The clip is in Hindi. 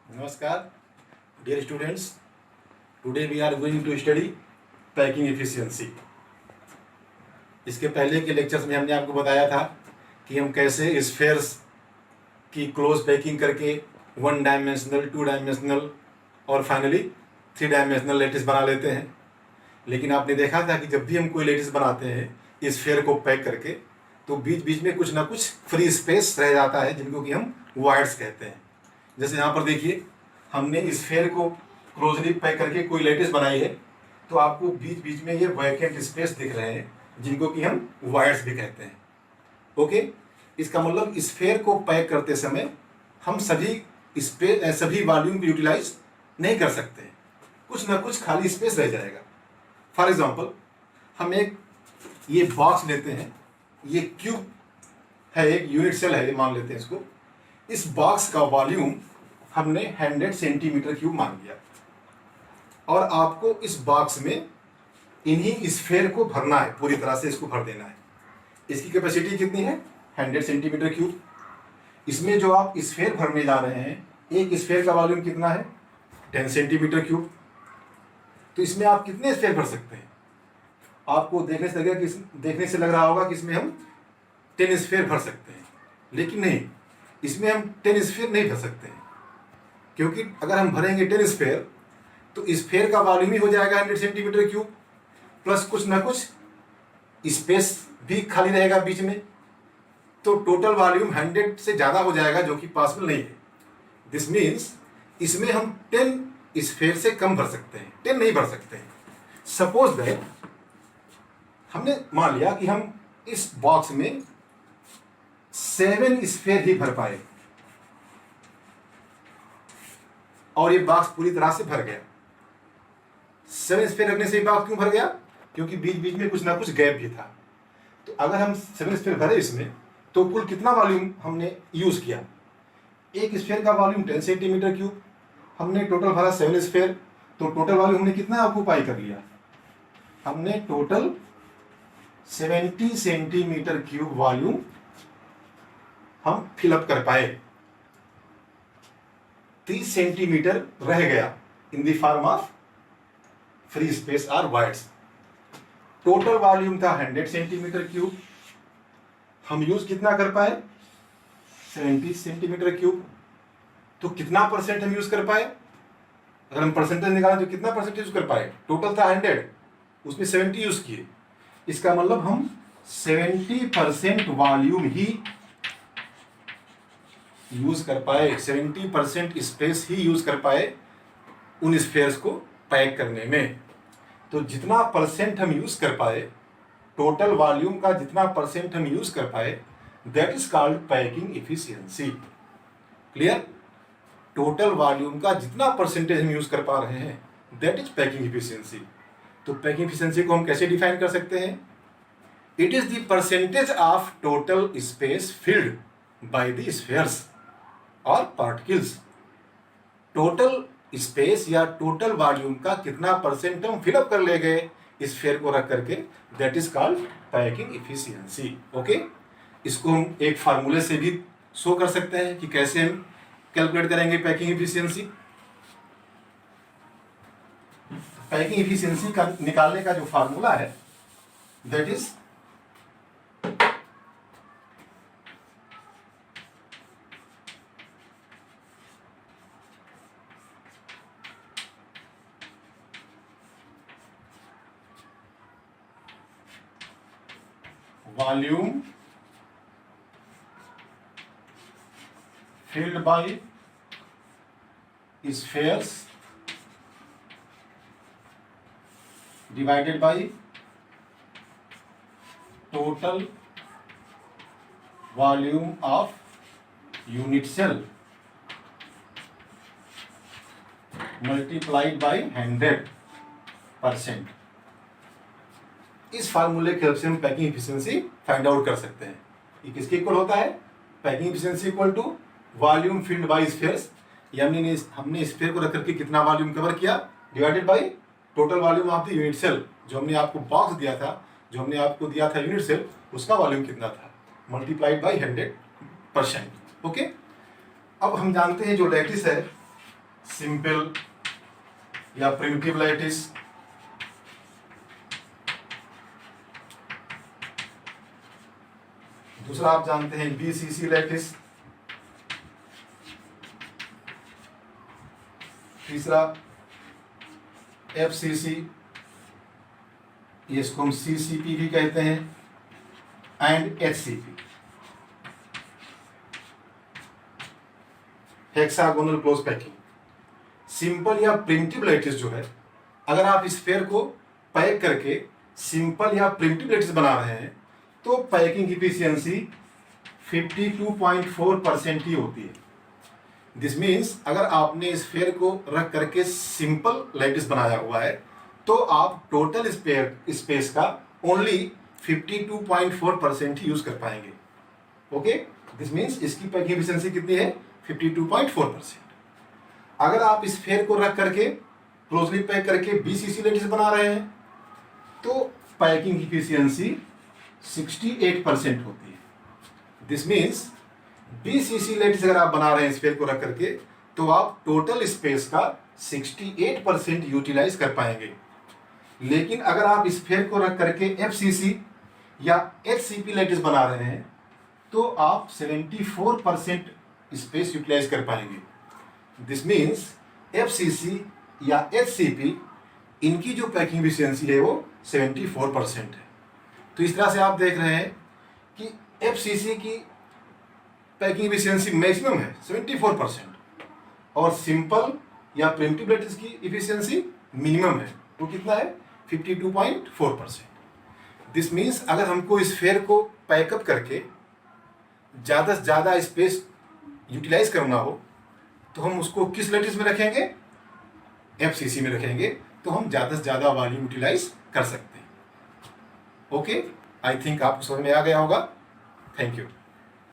Namaskar, dear students. Today we are going to study packing efficiency. इसके पहले के लेक्चर्स में हमने आपको बताया था कि हम कैसे स्फेयर्स की क्लोज पैकिंग करके 1 डायमेंशनल, 2 डायमेंशनल और फाइनली 3 डायमेंशनल लेटिस बना लेते हैं। लेकिन आपने देखा था कि जब भी हम कोई लेटिस बनाते हैं स्फेयर को पैक करके, तो बीच बीच में कुछ ना कुछ फ्री स्पेस रह जाता है, जिनको कि हम वॉइड्स कहते हैं। जैसे यहाँ पर देखिए, हमने स्फेयर को क्लोजली पैक करके कोई लेटिस बनाई है, तो आपको बीच बीच में ये वैकेंट स्पेस दिख रहे हैं, जिनको कि हम वॉइड्स भी कहते हैं। ओके, इसका मतलब स्फेयर को पैक करते समय हम सभी वॉल्यूम को यूटिलाइज नहीं कर सकते, कुछ ना कुछ खाली स्पेस रह जाएगा। फॉर एग्जाम्पल, हम एक ये बॉक्स लेते हैं, ये क्यूब है, एक यूनिट सेल है, ये मान लेते हैं इसको। इस बॉक्स का वॉल्यूम हमने 100 सेंटीमीटर क्यूब मान लिया, और आपको इस बॉक्स में इन्हीं स्फेयर को भरना है, पूरी तरह से इसको भर देना है। इसकी कैपेसिटी कितनी है? 100 सेंटीमीटर क्यूब। इसमें जो आप स्फेयर भरने जा रहे हैं, एक स्फेयर का वॉल्यूम कितना है? 10 सेंटीमीटर क्यूब। तो इसमें आप कितने स्फेयर भर सकते हैं? आपको देखने से लग रहा होगा कि इसमें हम 10 स्फेयर भर सकते हैं, लेकिन नहीं, इसमें हम 10 स्फेयर नहीं भर सकते हैं, क्योंकि अगर हम भरेंगे 10 स्फेयर तो स्फेयर का वॉल्यूम ही हो जाएगा 100 सेंटीमीटर क्यूब, प्लस कुछ ना कुछ स्पेस भी खाली रहेगा बीच में, तो टोटल वॉल्यूम 100 से ज़्यादा हो जाएगा, जो कि पॉसिबल नहीं है। दिस मीन्स इसमें हम 10 स्फेयर से कम भर सकते हैं, 10 नहीं भर सकते हैं। सपोज दैट हमने मान लिया कि हम इस बॉक्स में 7 स्फेयर ही भर पाए, और ये बॉक्स पूरी तरह से भर गया। 7 स्फेयर रखने से ये बॉक्स क्यों भर गया? क्योंकि बीच बीच में कुछ ना कुछ गैप भी था। तो अगर हम 7 स्फेयर भरे इसमें, तो कुल कितना वॉल्यूम हमने यूज किया? एक स्फेयर का वॉल्यूम 10 सेंटीमीटर क्यूब, हमने टोटल भरा 7 स्फेयर, तो टोटल वॉल्यूम हमने कितना ऑक्यूपाई कर लिया? हमने टोटल 70 सेंटीमीटर क्यूब वॉल्यूम हम फिलअप कर पाए। 30 सेंटीमीटर रह गया in the form of free space और वॉइड्स। टोटल वॉल्यूम था 100 सेंटीमीटर क्यूब, हम यूज कितना कर पाए? 70 सेंटीमीटर क्यूब। तो कितना परसेंट हम यूज कर पाए? अगर हम परसेंटेज निकालें तो कितना परसेंट यूज कर पाए? टोटल था 100, उसमें 70 यूज किए। इसका मतलब हम 70% वॉल्यूम ही यूज कर पाए, 70% स्पेस ही यूज कर पाए उन स्फेयर्स को पैक करने में। तो जितना परसेंट हम यूज कर पाए, टोटल वॉल्यूम का जितना परसेंट हम यूज कर पाए, that is called packing efficiency. Clear? Total volume का जितना परसेंटेज हम यूज कर पा रहे हैं, दैट इज पैकिंग एफिशिएंसी। तो पैकिंग एफिशिएंसी को हम कैसे डिफाइन कर सकते हैं? It is the percentage of total space filled by the spheres और पार्टिकल्स। टोटल स्पेस या टोटल वॉल्यूम का कितना परसेंट हम फिलअप कर ले गए स्फेयर को रख करके, that is called packing efficiency. Okay, इसको हम एक फार्मूले से भी शो कर सकते हैं कि कैसे हम कैलकुलेट करेंगे पैकिंग एफिशिएंसी। पैकिंग एफिशिएंसी का निकालने का जो फार्मूला है, that is volume filled by spheres divided by total volume of unit cell multiplied by 100%। इस फार्मूले के हेल्प से हम पैकिंग एफिशिएंसी फाइंड आउट कर सकते हैं। ये किसके इक्वल होता है? Packing efficiency equal to volume filled by spheres, यानी हमने स्फेयर को रख करके कितना वॉल्यूम कवर किया, divided by total volume of the unit cell. जो हमने आपको बॉक्स दिया था, जो हमने आपको दिया था यूनिट सेल, उसका वॉल्यूम कितना था, मल्टीप्लाइड बाय 100%। ओके, अब हम जानते हैं जो लैटिस है सिंपल या प्रिमिटिव लैटिस, दूसरा आप जानते हैं बीसीसी लैटिस, तीसरा एफसीसी, इसको हम सीसीपी भी कहते हैं, and HCP, hexagonal close packing. Simple या प्रिमिटिव लैटिस जो है, अगर आप इस स्फीयर को पैक करके सिंपल या प्रिमिटिव लैटिस बना रहे हैं तो पैकिंग इफिशियंसी 52.4% ही होती है। दिस मीन्स अगर आपने इस स्फीयर को रख करके सिंपल लैटिस बनाया हुआ है तो आप टोटल स्पेस का ओनली 52.4% ही यूज कर पाएंगे। ओके, दिस मीन्स इसकी पैकिंग एफिशिएंसी कितनी है? 52.4%। अगर आप इस स्फीयर को रख करके क्लोजली पैक करके बीसीसी लैटिस बना रहे हैं तो पैकिंग एफिशिएंसी 68% होती है। दिस मीन्स बीसीसी लैटिस अगर आप बना रहे हैं स्फीयर को रख करके तो आप टोटल स्पेस का 68% यूटिलाइज कर पाएंगे। लेकिन अगर आप स्फीयर को रख करके एफसीसी या एचसीपी लैटिस बना रहे हैं तो आप 74% स्पेस यूटिलाइज कर पाएंगे। दिस मीन्स एफसीसी या एचसीपी इनकी जो पैकिंग एफिशिएंसी है वो 74% है। तो इस तरह से आप देख रहे हैं कि एफसीसी की पैकिंग एफिशिएंसी मैक्सिमम है 74% और सिंपल या प्रिमिटिव लैटिस की एफिशिएंसी मिनिमम है, वो कितना है? 52.4%। दिस मीन्स अगर हमको इस स्फीयर को पैकअप करके ज़्यादा से ज़्यादा स्पेस यूटिलाइज करना हो तो हम उसको किस लैटिस में रखेंगे? एफसीसी में रखेंगे, तो हम ज़्यादा से ज़्यादा वॉल्यूम यूटिलाइज कर सकते हैं। ओके, आई थिंक आपको समझ में आ गया होगा। Thank you.